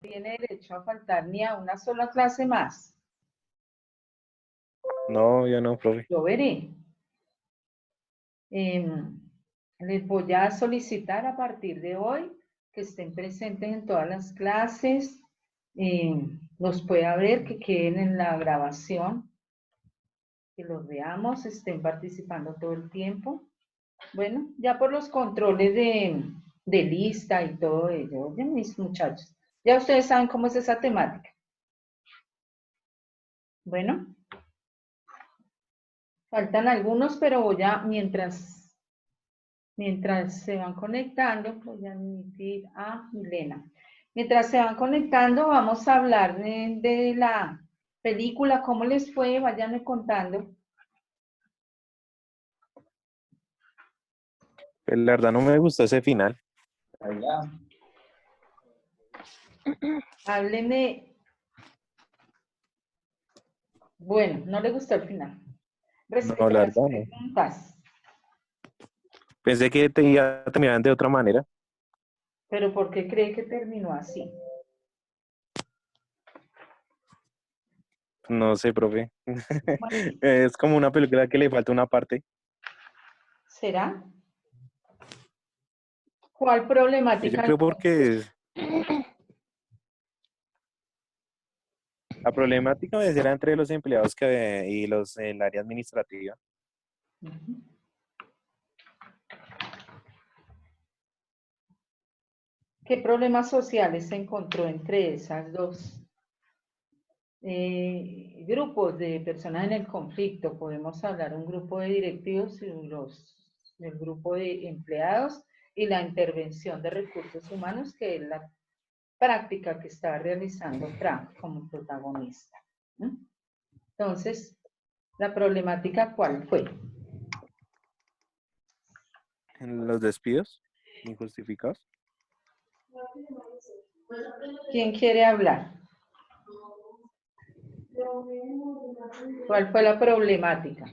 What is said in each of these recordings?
tiene derecho a faltar ni a una sola clase más. No, yo no, profe. Yo veré. Les voy a solicitar a partir de hoy que estén presentes en todas las clases, los pueda ver, que queden en la grabación, que los veamos, estén participando todo el tiempo. Bueno, ya por los controles de lista y todo ello, oye, mis muchachos, ya ustedes saben cómo es esa temática. Bueno, faltan algunos, pero voy a, mientras se van conectando, voy a admitir a Milena. Mientras se van conectando, vamos a hablar de la película, cómo les fue, váyanme contando. Pues la verdad no me gustó ese final. Háblenme. Bueno, no le gustó el final. No, Respecto a la las verdad no. preguntas, Pensé que te iba a terminar de otra manera. pero ¿por qué cree que terminó así? No sé, profe. Bueno, Es como una película que le falta una parte. ¿será? ¿Cuál Pues yo problemática? creo porque la problemática era entre los empleados y el área administrativa. ¿Qué problemas sociales se encontró entre esas dos grupos de personas en el conflicto? Podemos hablar un grupo de directivos y el grupo de empleados y la intervención de recursos humanos, que es la práctica que está realizando Frank como protagonista. ¿Mm? Entonces, ¿la problemática cuál fue? En los despidos injustificados. ¿Quién quiere hablar? ¿Cuál fue la problemática?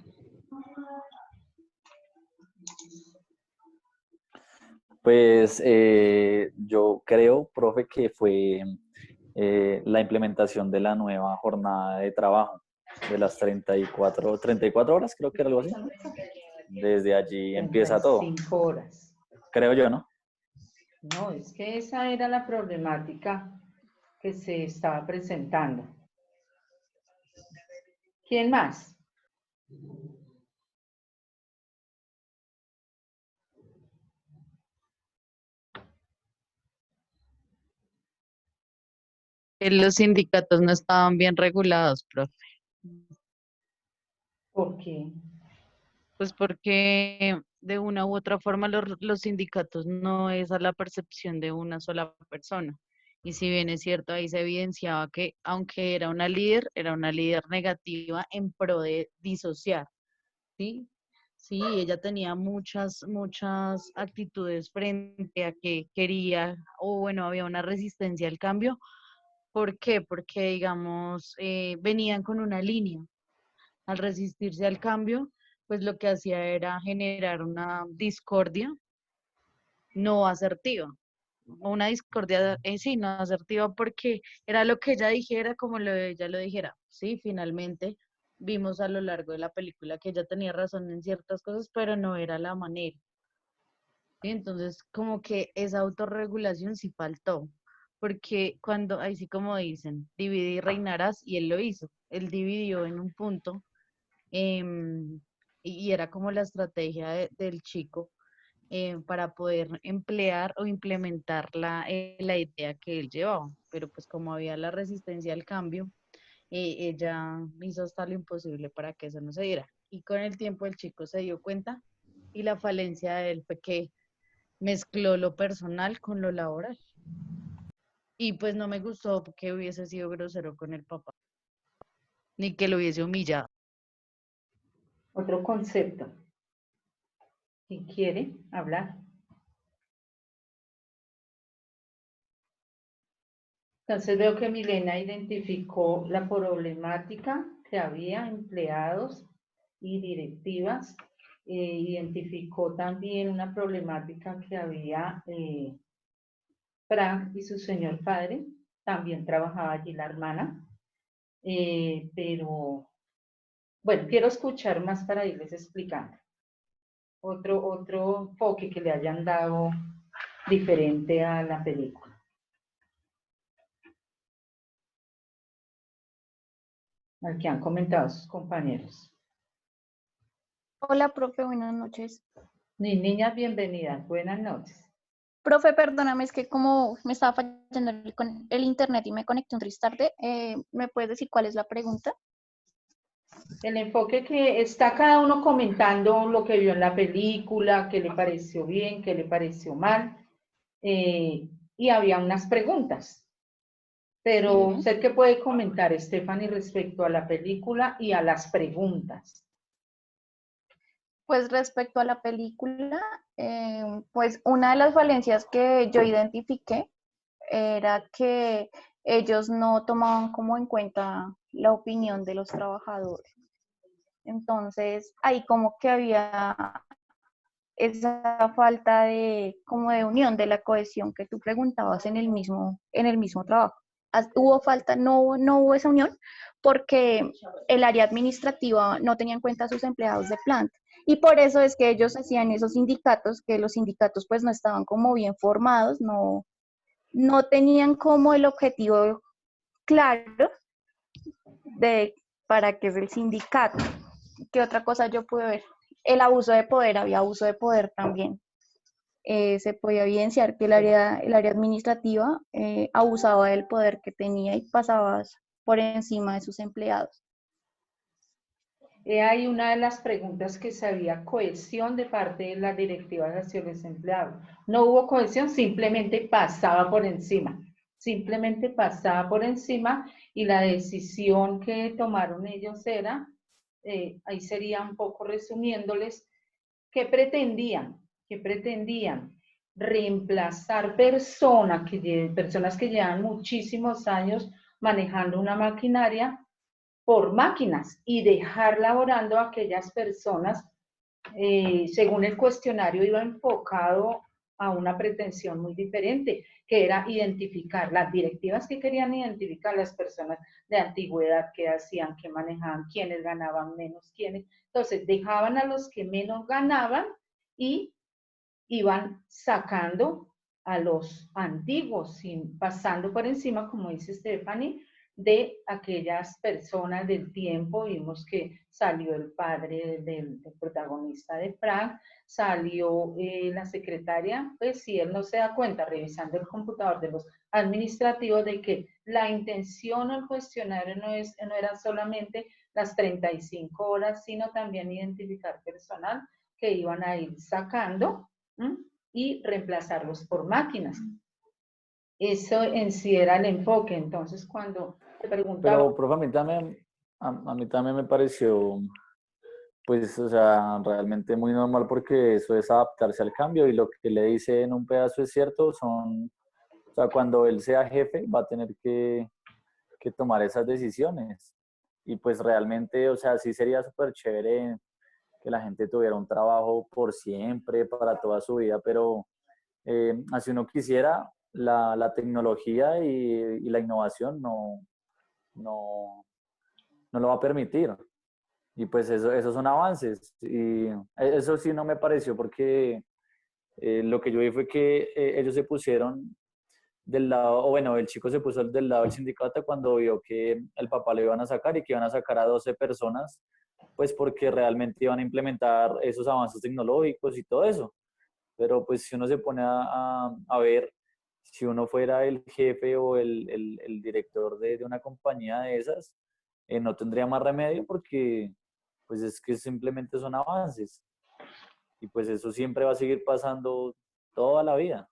Pues yo creo, profe, que fue la implementación de la nueva jornada de trabajo, de las 34 horas, creo que era algo así. Desde allí empieza todo, 35 horas. creo yo, ¿no? No, es que esa era la problemática que se estaba presentando. ¿Quién más? Los sindicatos no estaban bien regulados, profe. ¿Por qué? Pues porque de una u otra forma los sindicatos no es a la percepción de una sola persona. Y si bien es cierto, ahí se evidenciaba que aunque era una líder negativa en pro de disociar, ¿sí? Sí, ella tenía muchas actitudes frente a que quería, o bueno, había una resistencia al cambio. ¿Por qué? Porque, digamos, venían con una línea. Al resistirse al cambio, pues lo que hacía era generar una discordia no asertiva. Una discordia, sí, no asertiva porque era lo que ella dijera como ella lo dijera. Sí, finalmente vimos a lo largo de la película que ella tenía razón en ciertas cosas, pero no era la manera. ¿Sí? Entonces, como que esa autorregulación sí faltó, porque cuando, ahí sí como dicen, divide y reinarás, y él lo hizo. Él dividió en un punto, em, y era como la estrategia del chico, para poder emplear o implementar la idea que él llevaba. Pero pues como había la resistencia al cambio, ella hizo hasta lo imposible para que eso no se diera. Y con el tiempo el chico se dio cuenta y la falencia de él fue que mezcló lo personal con lo laboral. Y pues no me gustó que hubiese sido grosero con el papá, ni que lo hubiese humillado. Otro concepto. ¿Quién quiere hablar? Entonces veo que Milena identificó la problemática que había empleados y directivas. Identificó también una problemática que había Frank y su señor padre. también trabajaba allí la hermana, pero bueno, quiero escuchar más para irles explicando. Otro enfoque que le hayan dado diferente a la película. Al que han comentado sus compañeros. Hola, profe, buenas noches. Niñas, bienvenidas, buenas noches. Profe, perdóname, es que como me estaba fallando el internet y me conecté un tris tarde, ¿me puedes decir cuál es la pregunta? El enfoque que está cada uno comentando lo que vio en la película, qué le pareció bien, qué le pareció mal, y había unas preguntas. Pero Sí. usted qué puede comentar, Stephanie, respecto a la película y a las preguntas. Pues respecto a la película, pues una de las falencias que yo identifiqué era que ellos no tomaban como en cuenta la opinión de los trabajadores. Entonces, ahí como que había esa falta de como de unión, de la cohesión que tú preguntabas en el mismo trabajo. Hubo falta, no hubo esa unión porque el área administrativa no tenía en cuenta a sus empleados de planta. Y por eso es que ellos hacían esos sindicatos, que los sindicatos pues no estaban como bien formados, no tenían como el objetivo claro de para qué es el sindicato. ¿Qué otra cosa yo pude ver? El abuso de poder, había abuso de poder también. Se podía evidenciar que el área administrativa abusaba del poder que tenía y pasaba por encima de sus empleados. Hay una de las preguntas que se había cohesión de parte de la directiva hacia los empleados. No hubo cohesión, simplemente pasaba por encima. Simplemente pasaba por encima y la decisión que tomaron ellos era, ahí sería un poco resumiéndoles, ¿qué pretendían? ¿Qué pretendían? Reemplazar personas que llevan muchísimos años manejando una maquinaria por máquinas y dejar laborando a aquellas personas, según el cuestionario iba enfocado a una pretensión muy diferente, que era identificar las directivas que querían identificar las personas de antigüedad, que hacían, que manejaban, quiénes ganaban menos, quiénes. Entonces, dejaban a los que menos ganaban y iban sacando a los antiguos, pasando por encima, como dice Stephanie, de aquellas personas del tiempo. Vimos que salió el padre del protagonista de Frank, salió la secretaria, pues si él no se da cuenta, revisando el computador de los administrativos, de que la intención o el cuestionario no era solamente las 35 horas, sino también identificar personal que iban a ir sacando y reemplazarlos por máquinas. Eso en sí era el enfoque. Entonces, cuando te preguntaba... Pero, profe, a mí también me pareció, pues, o sea, realmente muy normal porque eso es adaptarse al cambio y lo que le dice en un pedazo es cierto, o sea, cuando él sea jefe va a tener que tomar esas decisiones. Y pues realmente, o sea, sí sería súper chévere que la gente tuviera un trabajo por siempre, para toda su vida, pero así uno quisiera, la tecnología y la innovación no lo va a permitir. Y pues esos son avances. Y eso sí no me pareció porque lo que yo vi fue que ellos se pusieron del lado, o bueno, el chico se puso del lado del sindicato cuando vio que el papá lo iban a sacar y que iban a sacar a 12 personas, pues porque realmente iban a implementar esos avances tecnológicos y todo eso. Pero pues si uno se pone a ver, si uno fuera el jefe o el director de una compañía de esas, no tendría más remedio porque pues es que simplemente son avances. Y pues eso siempre va a seguir pasando toda la vida.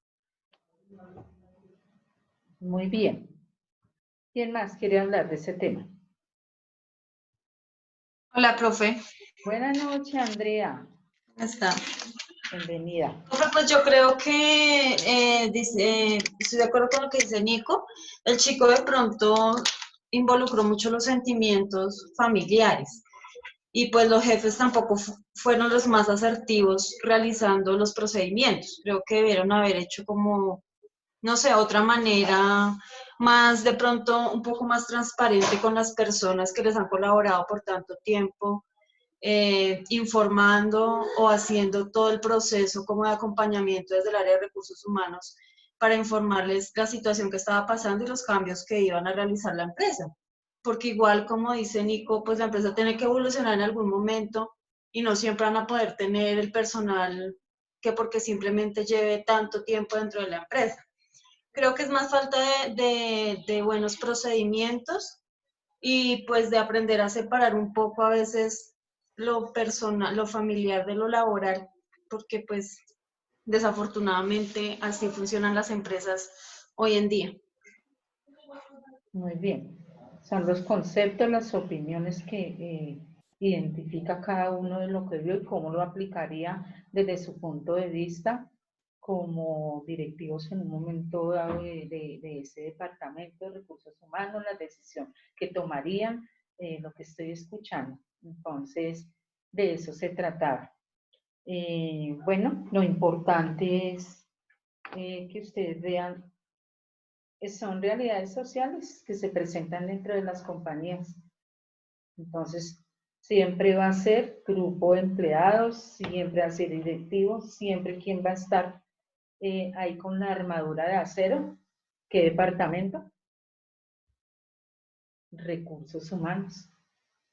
Muy bien. ¿Quién más quiere hablar de ese tema? Hola, profe. Buenas noches, Andrea. ¿Cómo está? Bienvenida. Profe, pues yo creo que estoy de acuerdo con lo que dice Nico. El chico de pronto involucró mucho los sentimientos familiares y pues los jefes tampoco fueron los más asertivos realizando los procedimientos. Creo que debieron haber hecho como, no sé, otra manera más de pronto un poco más transparente con las personas que les han colaborado por tanto tiempo, informando o haciendo todo el proceso como de acompañamiento desde el área de recursos humanos para informarles la situación que estaba pasando y los cambios que iban a realizar la empresa. Porque igual, como dice Nico, pues la empresa tiene que evolucionar en algún momento y no siempre van a poder tener el personal que porque simplemente lleve tanto tiempo dentro de la empresa. Creo que es más falta de buenos procedimientos y pues de aprender a separar un poco a veces lo personal, lo familiar de lo laboral, porque pues desafortunadamente así funcionan las empresas hoy en día. Muy bien. Son los conceptos, las opiniones que identifica cada uno de lo que vio y cómo lo aplicaría desde su punto de vista como directivos en un momento dado de ese departamento de recursos humanos, la decisión que tomarían, lo que estoy escuchando. Entonces, de eso se trataba. Bueno, lo importante es que ustedes vean, son realidades sociales que se presentan dentro de las compañías. Entonces, siempre va a ser grupo de empleados, siempre va a ser directivo, siempre quien va a estar ahí con la armadura de acero. ¿Qué departamento? Recursos humanos.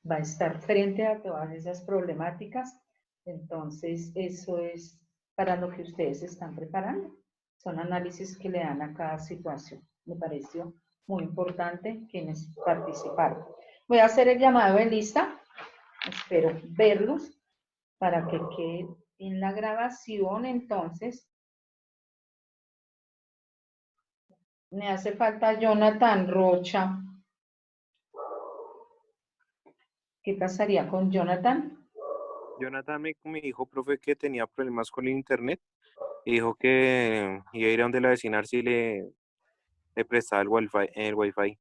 Va a estar frente a todas esas problemáticas. Entonces, eso es para lo que ustedes se están preparando. Son análisis que le dan a cada situación. Me pareció muy importante quienes participaron. Voy a hacer el llamado de lista. Espero verlos para que quede en la grabación. Entonces, me hace falta Jonathan Rocha. ¿Qué pasaría con Jonathan? Jonathan me dijo, profe, que tenía problemas con el internet y dijo que iba a ir a donde la vecina si le prestaba el wifi.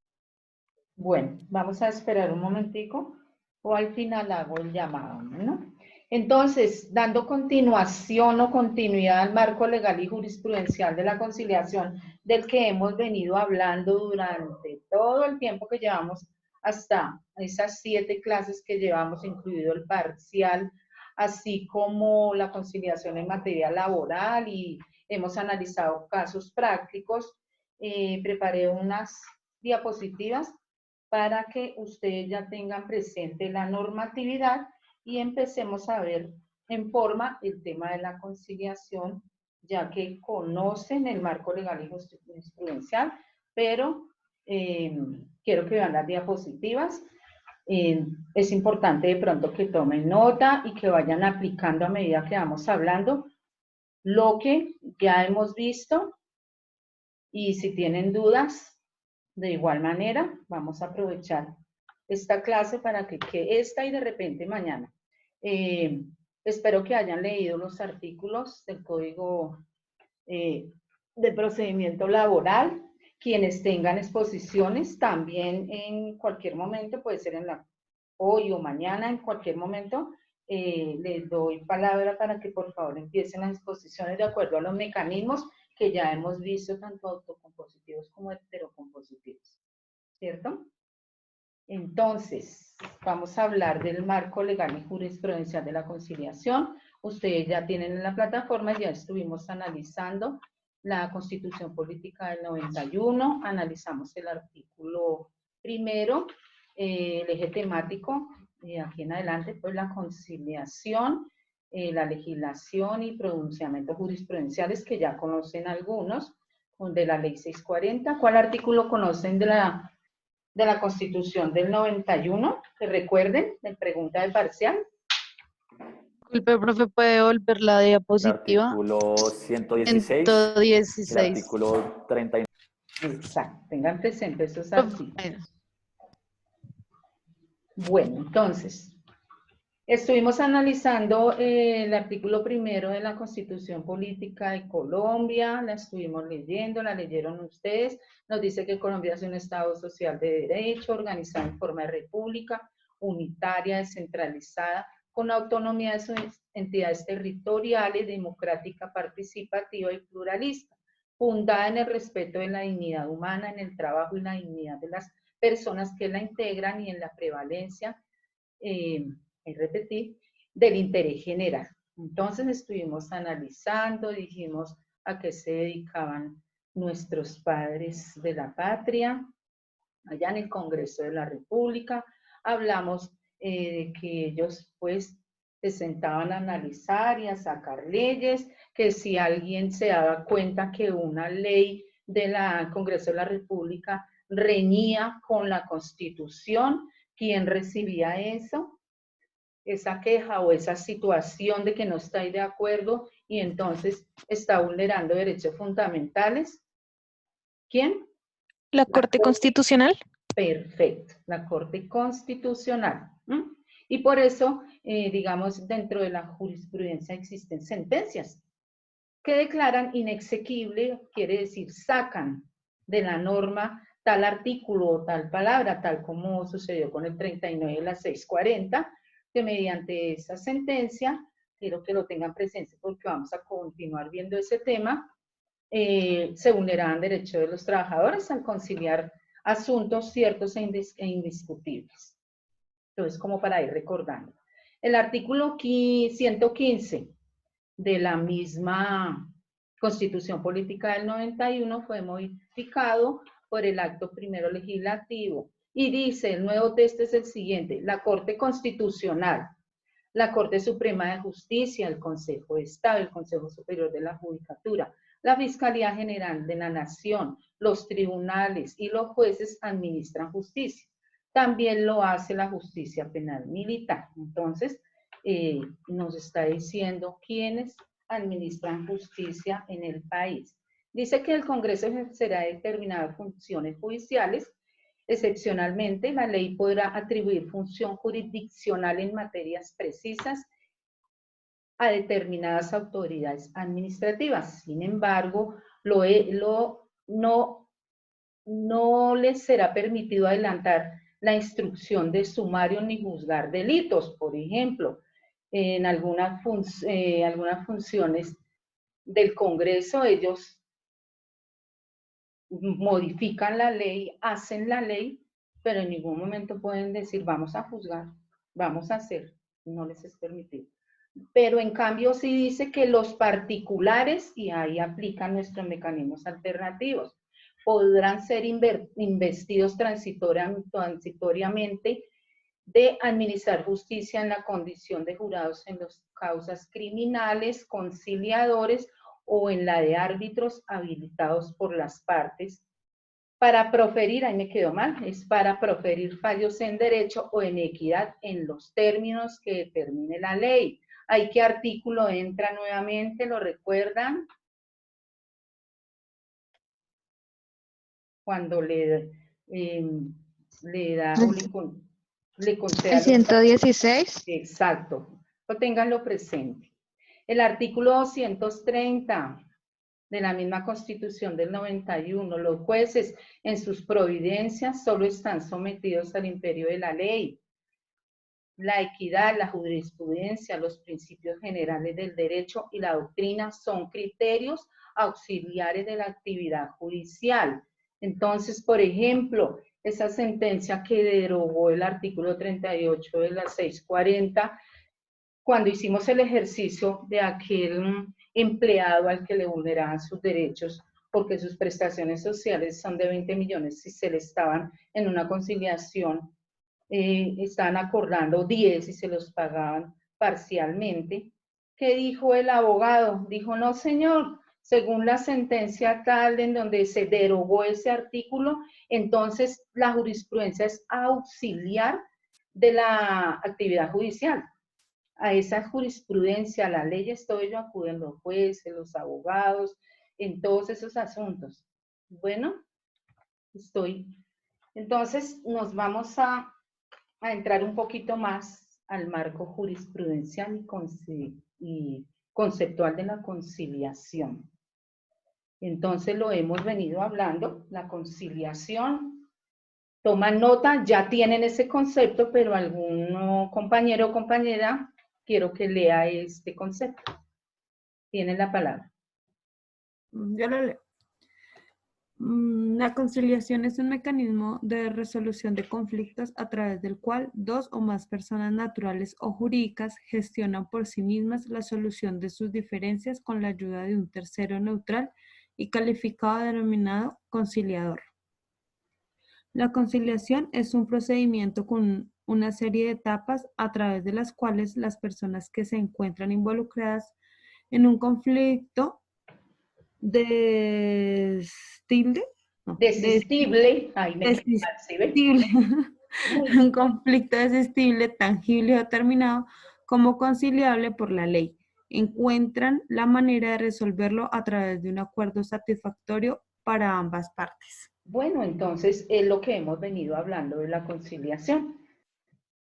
Bueno, vamos a esperar un momentico o al final hago el llamado, ¿no? Entonces, dando continuación o continuidad al marco legal y jurisprudencial de la conciliación del que hemos venido hablando durante todo el tiempo que llevamos hasta esas 7 clases que llevamos, incluido el parcial, así como la conciliación en materia laboral y hemos analizado casos prácticos, preparé unas diapositivas para que ustedes ya tengan presente la normatividad y empecemos a ver en forma el tema de la conciliación, ya que conocen el marco legal y jurisprudencial, pero quiero que vean las diapositivas. Es importante de pronto que tomen nota y que vayan aplicando a medida que vamos hablando lo que ya hemos visto, y si tienen dudas, de igual manera, vamos a aprovechar esta clase para que esta y de repente mañana. Espero que hayan leído los artículos del Código de Procedimiento Laboral. Quienes tengan exposiciones también en cualquier momento, puede ser hoy o mañana, en cualquier momento, les doy palabra para que por favor empiecen las exposiciones de acuerdo a los mecanismos que ya hemos visto, tanto autocompositivos como heterocompositivos, ¿cierto? Entonces, vamos a hablar del marco legal y jurisprudencial de la conciliación. Ustedes ya tienen en la plataforma, ya estuvimos analizando la Constitución Política del 91, analizamos el artículo primero, el eje temático, aquí en adelante, pues la conciliación, la legislación y pronunciamientos jurisprudenciales que ya conocen algunos, de la ley 640. ¿Cuál artículo conocen de la Constitución del 91? Que recuerden, de pregunta de parcial. Disculpe, profe, ¿puede volver la El diapositiva? artículo 116, 116. el artículo 39. Exacto, tengan presente esos Profe, artículos. Bueno, entonces, estuvimos analizando el artículo primero de la Constitución Política de Colombia, la estuvimos leyendo, la leyeron ustedes, nos dice que Colombia es un Estado social de derecho, organizado en forma de república, unitaria, descentralizada, con autonomía de sus entidades territoriales, democrática, participativa y pluralista. fundada en el respeto de la dignidad humana, en el trabajo y la dignidad de las personas que la integran y en la prevalencia, repetir, del interés general. Entonces estuvimos analizando, dijimos a qué se dedicaban nuestros padres de la patria, allá en el Congreso de la República, hablamos de que ellos pues se sentaban a analizar y a sacar leyes, que si alguien se daba cuenta que una ley del Congreso de la República reñía con la Constitución, ¿quién recibía eso? Esa queja o esa situación de que no está ahí de acuerdo y entonces está vulnerando derechos fundamentales. ¿Quién? La Corte Constitucional. Perfecto, la Corte Constitucional. Y por eso, digamos, dentro de la jurisprudencia existen sentencias que declaran inexequible, quiere decir, sacan de la norma tal artículo o tal palabra, tal como sucedió con el 39 de la 640, que mediante esa sentencia, quiero que lo tengan presente porque vamos a continuar viendo ese tema, se vulneraban derechos de los trabajadores al conciliar asuntos ciertos e indiscutibles. Entonces, como para ir recordando. El artículo 115 de la misma Constitución Política del 91 fue modificado por el acto primero legislativo y dice, el nuevo texto es el siguiente: la Corte Constitucional, la Corte Suprema de Justicia, el Consejo de Estado, el Consejo Superior de la Judicatura, la Fiscalía General de la Nación, los tribunales y los jueces administran justicia. También lo hace la justicia penal militar. Entonces, nos está diciendo quiénes administran justicia en el país. Dice que el Congreso ejercerá determinadas funciones judiciales. Excepcionalmente, la ley podrá atribuir función jurisdiccional en materias precisas a determinadas autoridades administrativas. Sin embargo, no les será permitido adelantar la instrucción de sumario ni juzgar delitos. Por ejemplo, en algunas funciones del Congreso, ellos modifican la ley, hacen la ley, pero en ningún momento pueden decir, vamos a juzgar, vamos a hacer, no les es permitido. Pero en cambio sí dice que los particulares, y ahí aplican nuestros mecanismos alternativos, podrán ser investidos transitoriamente de administrar justicia en la condición de jurados en las causas criminales, conciliadores o en la de árbitros habilitados por las partes para proferir, ahí me quedó mal, es para proferir fallos en derecho o en equidad en los términos que determine la ley. ¿Ahí qué artículo entra nuevamente? ¿Lo recuerdan? Cuando le da o le conceda El 116. Exacto, lo ténganlo presente. El artículo 230 de la misma Constitución del 91, los jueces en sus providencias solo están sometidos al imperio de la ley. La equidad, la jurisprudencia, los principios generales del derecho y la doctrina son criterios auxiliares de la actividad judicial. Entonces, por ejemplo, esa sentencia que derogó el artículo 38 de la 640, cuando hicimos el ejercicio de aquel empleado al que le vulneraban sus derechos, porque sus prestaciones sociales son de 20 millones, si se le estaban en una conciliación, estaban acordando 10 y se los pagaban parcialmente. ¿Qué dijo el abogado? Dijo, no señor, según la sentencia tal en donde se derogó ese artículo, entonces la jurisprudencia es auxiliar de la actividad judicial. A esa jurisprudencia, a las leyes, todo ello acuden los jueces, los abogados, en todos esos asuntos. Bueno, entonces nos vamos a entrar un poquito más al marco jurisprudencial y conceptual de la conciliación. Entonces lo hemos venido hablando, la conciliación. Toman nota, ya tienen ese concepto, pero algún compañero o compañera, quiero que lea este concepto. Tienen la palabra. Yo lo leo. La conciliación es un mecanismo de resolución de conflictos a través del cual dos o más personas naturales o jurídicas gestionan por sí mismas la solución de sus diferencias con la ayuda de un tercero neutral y calificado denominado conciliador. La conciliación es un procedimiento con una serie de etapas a través de las cuales las personas que se encuentran involucradas en un conflicto desistible, Ahí me quedé mal, ¿sí ve? un conflicto desistible, tangible o determinado como conciliable por la ley. Encuentran la manera de resolverlo a través de un acuerdo satisfactorio para ambas partes. Bueno, entonces es lo que hemos venido hablando de la conciliación,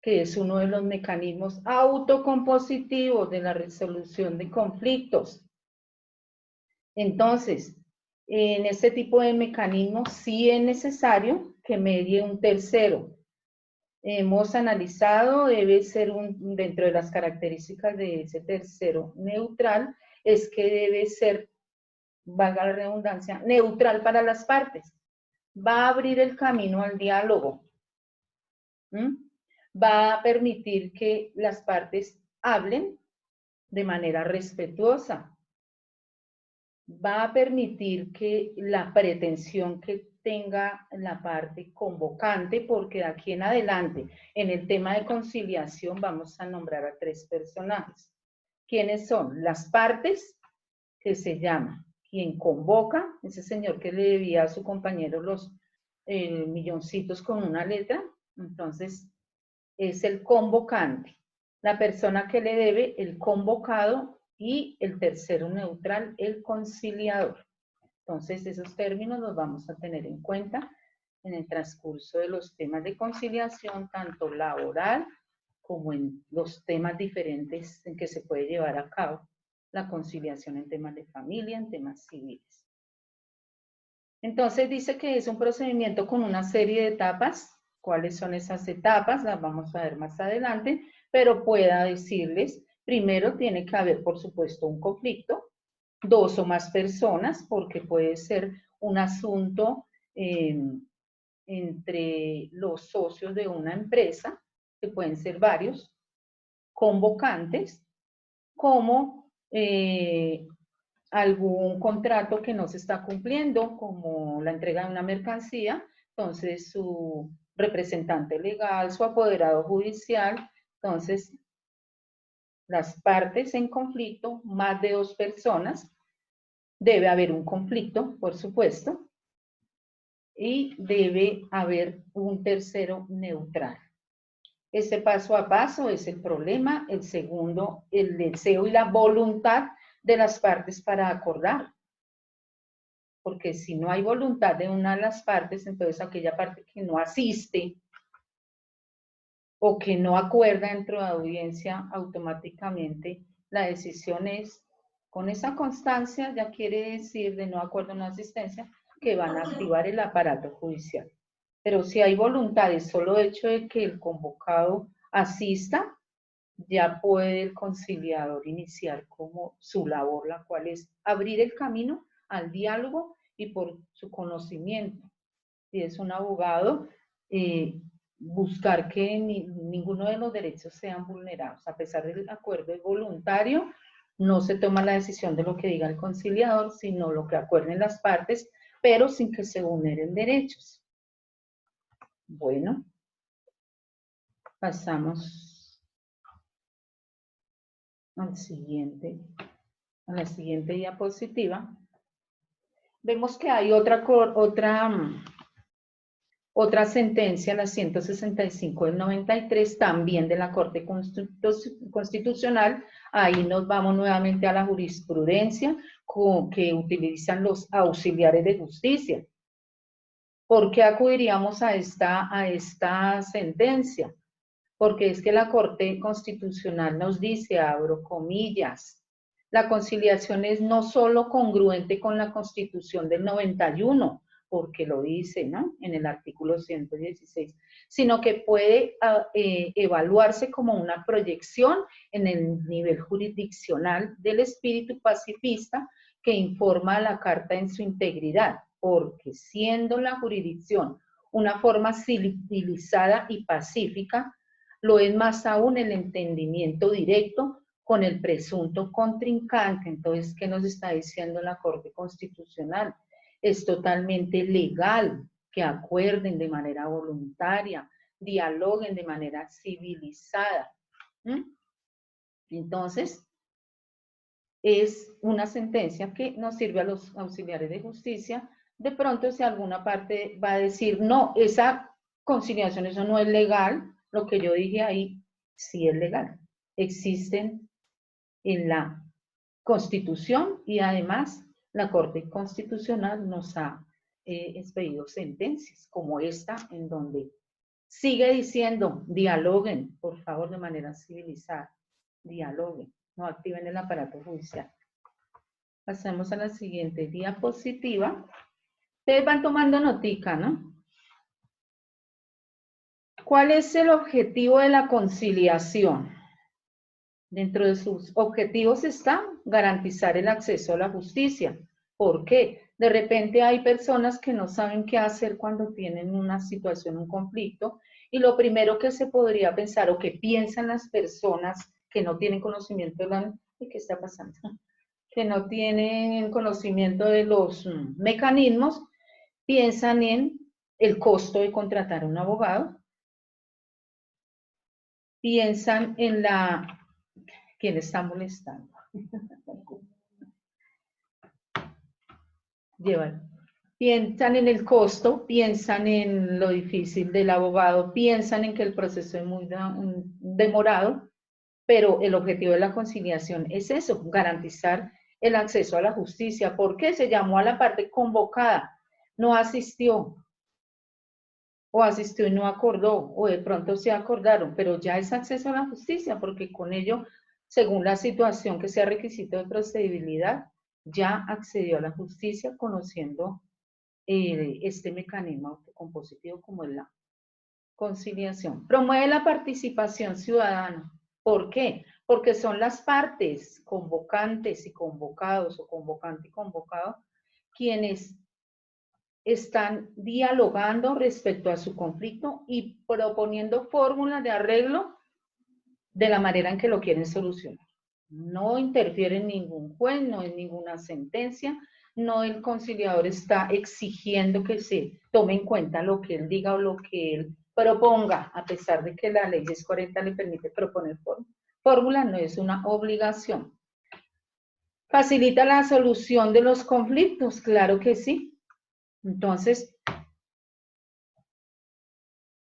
que es uno de los mecanismos autocompositivos de la resolución de conflictos. Entonces, en este tipo de mecanismos sí es necesario que medie un tercero. Hemos analizado, debe ser dentro de las características de ese tercero neutral, es que debe ser, valga la redundancia, neutral para las partes. Va a abrir el camino al diálogo. Va a permitir que las partes hablen de manera respetuosa. Va a permitir que la pretensión que tenga la parte convocante, porque de aquí en adelante, en el tema de conciliación, vamos a nombrar a 3 personajes. ¿Quiénes son? Las partes, que se llama quien convoca, ese señor que le debía a su compañero los milloncitos con una letra, entonces es el convocante. La persona que le debe, el convocado, y el tercero neutral, el conciliador. Entonces, esos términos los vamos a tener en cuenta en el transcurso de los temas de conciliación, tanto laboral como en los temas diferentes en que se puede llevar a cabo la conciliación en temas de familia, en temas civiles. Entonces, dice que es un procedimiento con una serie de etapas. ¿Cuáles son esas etapas? Las vamos a ver más adelante, pero pueda decirles, primero tiene que haber, por supuesto, un conflicto, 2 o más personas, porque puede ser un asunto entre los socios de una empresa, que pueden ser varios, convocantes, como algún contrato que no se está cumpliendo, como la entrega de una mercancía, entonces su representante legal, su apoderado judicial, entonces las partes en conflicto, más de 2 personas, debe haber un conflicto, por supuesto, y debe haber un tercero neutral. Este paso a paso es el problema, el segundo, el deseo y la voluntad de las partes para acordar. Porque si no hay voluntad de una de las partes, entonces aquella parte que no asiste o que no acuerda dentro de la audiencia, automáticamente la decisión es, con esa constancia, ya quiere decir de no acuerdo, no asistencia, que van a activar el aparato judicial. Pero si hay voluntad, el solo hecho de que el convocado asista, ya puede el conciliador iniciar como su labor, la cual es abrir el camino al diálogo y por su conocimiento. Si es un abogado, buscar que ninguno de los derechos sean vulnerados. A pesar del acuerdo voluntario, no se toma la decisión de lo que diga el conciliador, sino lo que acuerden las partes, pero sin que se vulneren derechos. Bueno, pasamos al siguiente, a la siguiente diapositiva. Vemos que hay otra sentencia, la 165 del 93, también de la Corte Constitucional. Ahí nos vamos nuevamente a la jurisprudencia que utilizan los auxiliares de justicia. ¿Por qué acudiríamos a esta sentencia? Porque es que la Corte Constitucional nos dice, abro comillas, la conciliación es no solo congruente con la Constitución del 91, porque lo dice, ¿no?, en el artículo 116, sino que puede evaluarse como una proyección en el nivel jurisdiccional del espíritu pacifista que informa a la Carta en su integridad. porque siendo la jurisdicción una forma civilizada y pacífica, lo es más aún el entendimiento directo con el presunto contrincante. Entonces, ¿qué nos está diciendo la Corte Constitucional? Es totalmente legal que acuerden de manera voluntaria, dialoguen de manera civilizada. Entonces, es una sentencia que nos sirve a los auxiliares de justicia. De pronto, si alguna parte va a decir, no, esa conciliación, eso no es legal, lo que yo dije ahí sí es legal. Existen en la Constitución y además la Corte Constitucional nos ha expedido sentencias como esta, en donde sigue diciendo, dialoguen, por favor, de manera civilizada, dialoguen, no activen el aparato judicial. Pasamos a la siguiente diapositiva. Ustedes van tomando notica, ¿no? ¿Cuál es el objetivo de la conciliación? Dentro de sus objetivos está garantizar el acceso a la justicia. ¿Por qué? De repente hay personas que no saben qué hacer cuando tienen una situación, un conflicto, y lo primero que se podría pensar o que piensan las personas que no tienen conocimiento de qué está pasando, que no tienen conocimiento de los mecanismos, piensan en el costo de contratar a un abogado, piensan en quién está molestando. Piensan en el costo, piensan en lo difícil del abogado, piensan en que el proceso es muy demorado, pero el objetivo de la conciliación es eso, garantizar el acceso a la justicia. ¿Por qué? Se llamó a la parte convocada, no asistió, o asistió y no acordó, o de pronto se acordaron, pero ya es acceso a la justicia, porque con ello, según la situación que sea requisito de procedibilidad, ya accedió a la justicia conociendo este mecanismo autocompositivo como es la conciliación. Promueve la participación ciudadana. ¿Por qué? Porque son las partes, convocantes y convocados, o convocante y convocado, quienes están dialogando respecto a su conflicto y proponiendo fórmulas de arreglo de la manera en que lo quieren solucionar. No interfiere en ningún juez, no en ninguna sentencia, no el conciliador está exigiendo que se tome en cuenta lo que él diga o lo que él proponga, a pesar de que la ley 1040 le permite proponer fórmulas, no es una obligación. ¿Facilita la solución de los conflictos? Claro que sí. Entonces,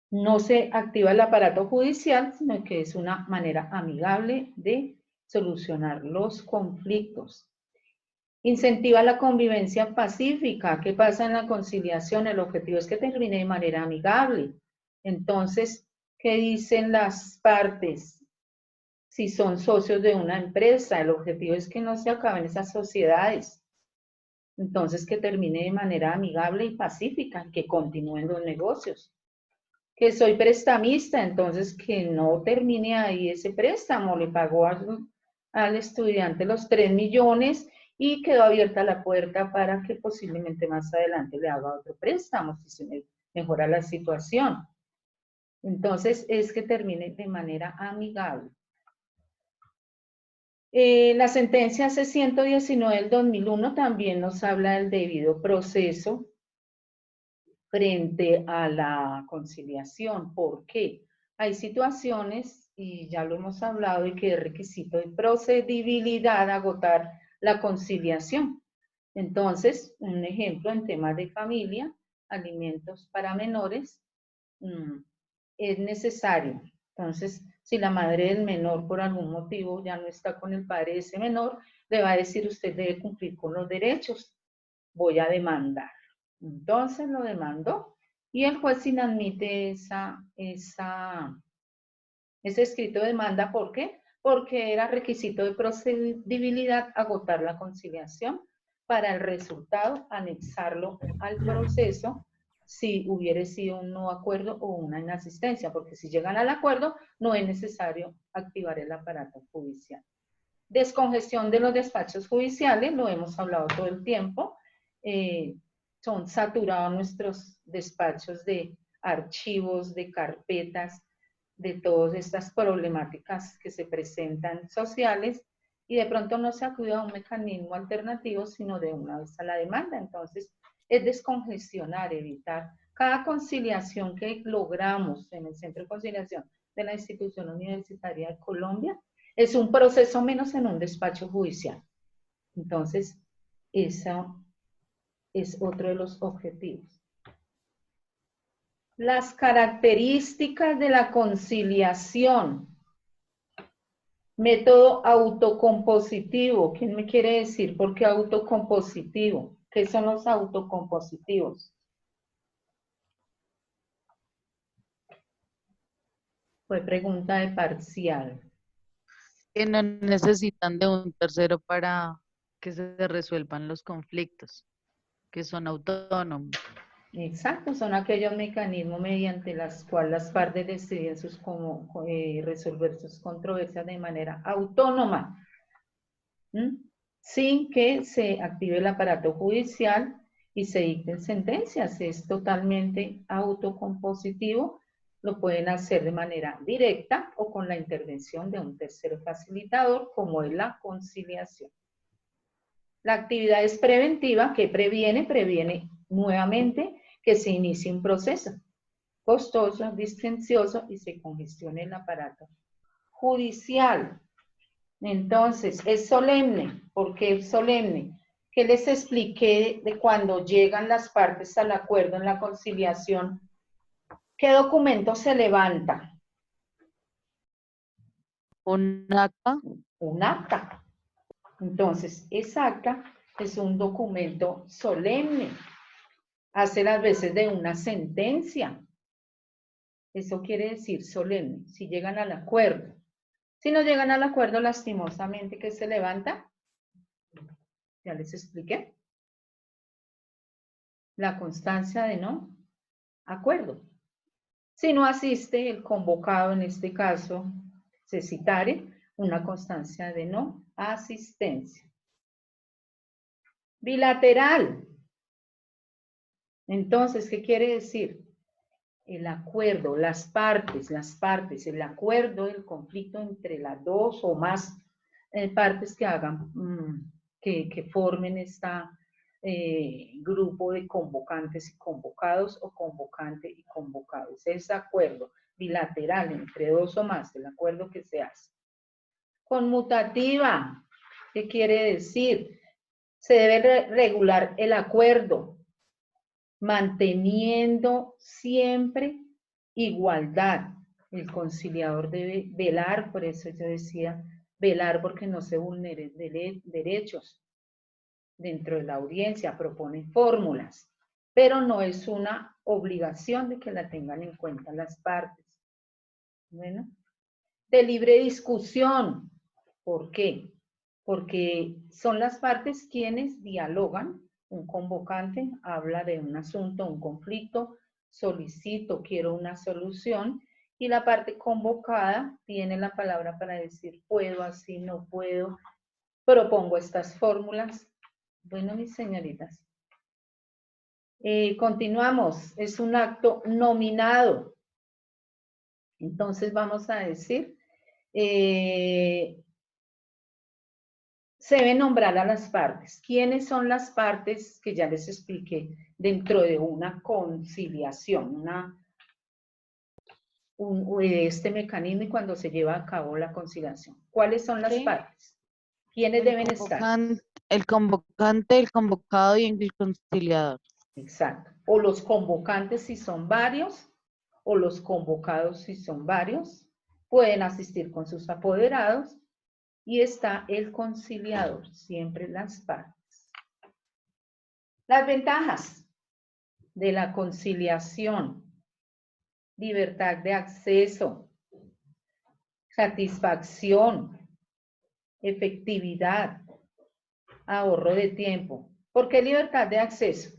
no se activa el aparato judicial, sino que es una manera amigable de solucionar los conflictos. Incentiva la convivencia pacífica. ¿Qué pasa en la conciliación? El objetivo es que termine de manera amigable. Entonces, ¿qué dicen las partes? Si son socios de una empresa, el objetivo es que no se acaben esas sociedades. Entonces, que termine de manera amigable y pacífica, que continúen los negocios. Que soy prestamista, entonces que no termine ahí ese préstamo, le pagó al estudiante los 3 millones y quedó abierta la puerta para que posiblemente más adelante le haga otro préstamo, si se mejora la situación. Entonces, es que termine de manera amigable. La sentencia C-119 del 2001 también nos habla del debido proceso frente a la conciliación. ¿Por qué? Hay situaciones, y ya lo hemos hablado, y que es requisito de procedibilidad agotar la conciliación. Entonces, un ejemplo en temas de familia, alimentos para menores, es necesario. Entonces, si la madre del menor por algún motivo ya no está con el padre de ese menor, le va a decir, usted debe cumplir con los derechos, voy a demandar. Entonces lo demandó y el juez inadmite ese escrito de demanda. ¿Por qué? Porque era requisito de procedibilidad agotar la conciliación para el resultado anexarlo al proceso si hubiera sido un no acuerdo o una inasistencia, porque si llegan al acuerdo no es necesario activar el aparato judicial. Descongestión de los despachos judiciales, lo hemos hablado todo el tiempo. son saturados nuestros despachos de archivos, de carpetas, de todas estas problemáticas que se presentan sociales, y de pronto no se acude a un mecanismo alternativo, sino de una vez a la demanda. Entonces, es descongestionar, evitar. Cada conciliación que logramos en el Centro de Conciliación de la Institución Universitaria de Colombia es un proceso menos en un despacho judicial. Entonces, eso es otro de los objetivos. Las características de la conciliación. Método autocompositivo. ¿Quién me quiere decir por qué autocompositivo? ¿Qué son los autocompositivos? Fue pregunta de parcial. Que no necesitan de un tercero para que se resuelvan los conflictos, que son autónomos. Exacto, son aquellos mecanismos mediante los cuales las partes deciden resolver sus controversias de manera autónoma, sin que se active el aparato judicial y se dicten sentencias. Es totalmente autocompositivo. Lo pueden hacer de manera directa o con la intervención de un tercero facilitador, como es la conciliación. La actividad es preventiva, que previene nuevamente que se inicie un proceso costoso, dispendioso y se congestione el aparato judicial. Entonces, es solemne. ¿Por qué es solemne? ¿Qué les expliqué de cuando llegan las partes al acuerdo en la conciliación? ¿Qué documento se levanta? Un acta. Un acta. Entonces, esa acta es un documento solemne. Hace las veces de una sentencia. Eso quiere decir solemne, si llegan al acuerdo. Si no llegan al acuerdo, lastimosamente, ¿qué se levanta? Ya les expliqué. La constancia de no acuerdo. Si no asiste el convocado, en este caso, se citare una constancia de no asistencia. Bilateral. Entonces, ¿qué quiere decir? El acuerdo, las partes, el acuerdo del conflicto entre las dos o más partes que hagan, que formen este grupo de convocantes y convocados o convocante y convocado. Ese acuerdo bilateral entre dos o más, el acuerdo que se hace. Conmutativa, ¿qué quiere decir? Se debe regular el acuerdo, manteniendo siempre igualdad. El conciliador debe velar, por eso yo decía, velar porque no se vulneren derechos. Dentro de la audiencia propone fórmulas, pero no es una obligación de que la tengan en cuenta las partes. Bueno, de libre discusión. ¿Por qué? Porque son las partes quienes dialogan. Un convocante habla de un asunto, un conflicto, solicito, quiero una solución, y la parte convocada tiene la palabra para decir puedo, así no puedo, propongo estas fórmulas. Bueno, mis señoritas. Continuamos, es un acto nominado. Entonces vamos a decir, se debe nombrar a las partes. ¿Quiénes son las partes que ya les expliqué dentro de una conciliación, este mecanismo y cuando se lleva a cabo la conciliación? ¿Cuáles son las partes? ¿Quiénes deben estar? El convocante, el convocado y el conciliador. Exacto. O los convocantes si son varios, o los convocados si son varios, pueden asistir con sus apoderados. Y está el conciliador, siempre las partes. Las ventajas de la conciliación: libertad de acceso, satisfacción, efectividad, ahorro de tiempo. ¿Por qué libertad de acceso?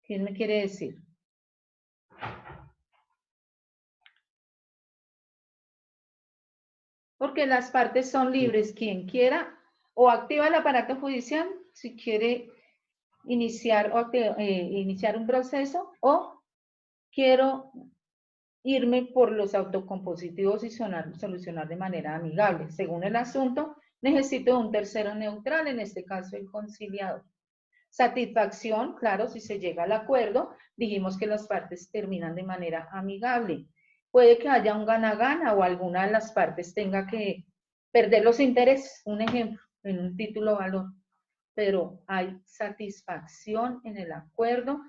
¿Quién me quiere decir? Porque las partes son libres, quien quiera, o activa el aparato judicial, si quiere iniciar, iniciar un proceso o quiero irme por los autocompositivos y solucionar de manera amigable. Según el asunto, necesito un tercero neutral, en este caso el conciliador. Satisfacción, claro, si se llega al acuerdo, dijimos que las partes terminan de manera amigable. Puede que haya un gana-gana o alguna de las partes tenga que perder los intereses, un ejemplo, en un título valor, pero hay satisfacción en el acuerdo